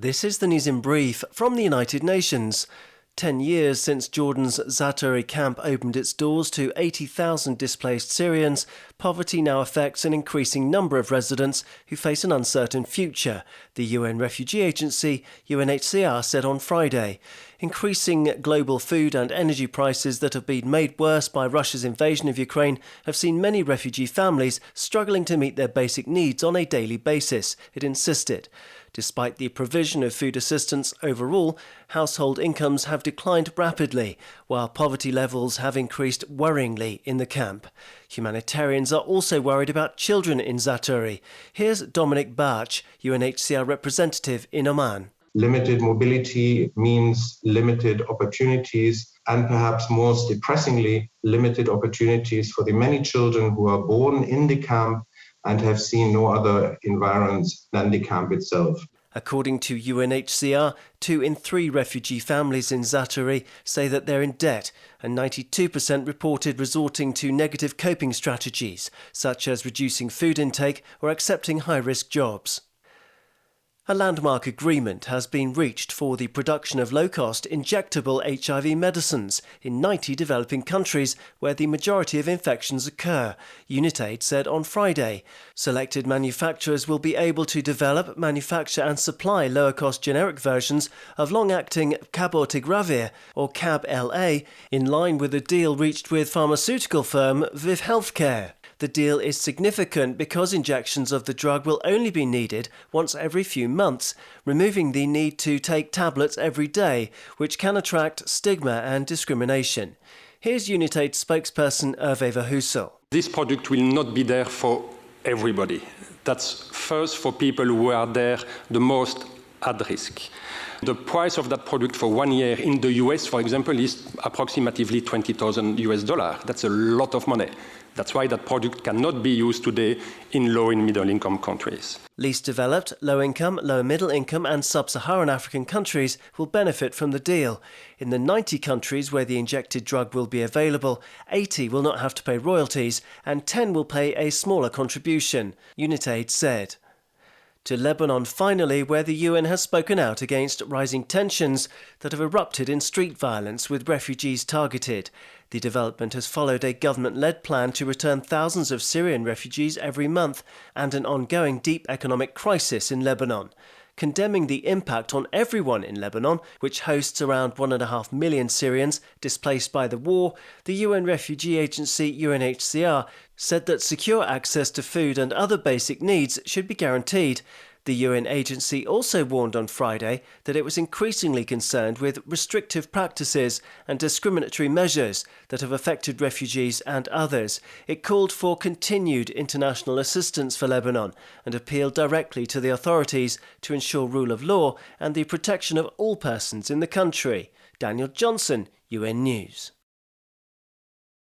This is the news in brief from the United Nations. 10 years since Jordan's Zaatari camp opened its doors to 80,000 displaced Syrians, poverty now affects an increasing number of residents who face an uncertain future, the UN Refugee Agency, UNHCR, said on Friday. Increasing global food and energy prices that have been made worse by Russia's invasion of Ukraine have seen many refugee families struggling to meet their basic needs on a daily basis, it insisted. Despite the provision of food assistance overall, household incomes have declined rapidly, while poverty levels have increased worryingly in the camp. Humanitarians are also worried about children in Zaatari. Here's Dominic Bach, UNHCR representative in Oman. Limited mobility means limited opportunities, and perhaps most depressingly, limited opportunities for the many children who are born in the camp and have seen no other environs than the camp itself. According to UNHCR, 2 in 3 refugee families in Zaatari say that they're in debt, and 92% reported resorting to negative coping strategies, such as reducing food intake or accepting high-risk jobs. A landmark agreement has been reached for the production of low-cost injectable HIV medicines in 90 developing countries where the majority of infections occur, UNITAID said on Friday. Selected manufacturers will be able to develop, manufacture and supply lower-cost generic versions of long-acting cabotegravir, or CAB-LA, in line with a deal reached with pharmaceutical firm Viv Healthcare. The deal is significant because injections of the drug will only be needed once every few months, removing the need to take tablets every day, which can attract stigma and discrimination. Here's UNITAID spokesperson Hervé Verhussel. This product will not be there for everybody. That's first for people who are there the most at risk. The price of that product for 1 year in the US, for example, is approximately $20,000. That's a lot of money. That's why that product cannot be used today in low and middle income countries. Least developed, low income, lower middle income and sub-Saharan African countries will benefit from the deal. In the 90 countries where the injected drug will be available, 80 will not have to pay royalties and 10 will pay a smaller contribution, UNITAID said. To Lebanon finally, where the UN has spoken out against rising tensions that have erupted in street violence with refugees targeted. The development has followed a government-led plan to return thousands of Syrian refugees every month and an ongoing deep economic crisis in Lebanon. Condemning the impact on everyone in Lebanon, which hosts around 1.5 million Syrians displaced by the war, the UN Refugee Agency UNHCR said that secure access to food and other basic needs should be guaranteed. The UN agency also warned on Friday that it was increasingly concerned with restrictive practices and discriminatory measures that have affected refugees and others. It called for continued international assistance for Lebanon and appealed directly to the authorities to ensure rule of law and the protection of all persons in the country. Daniel Johnson, UN News.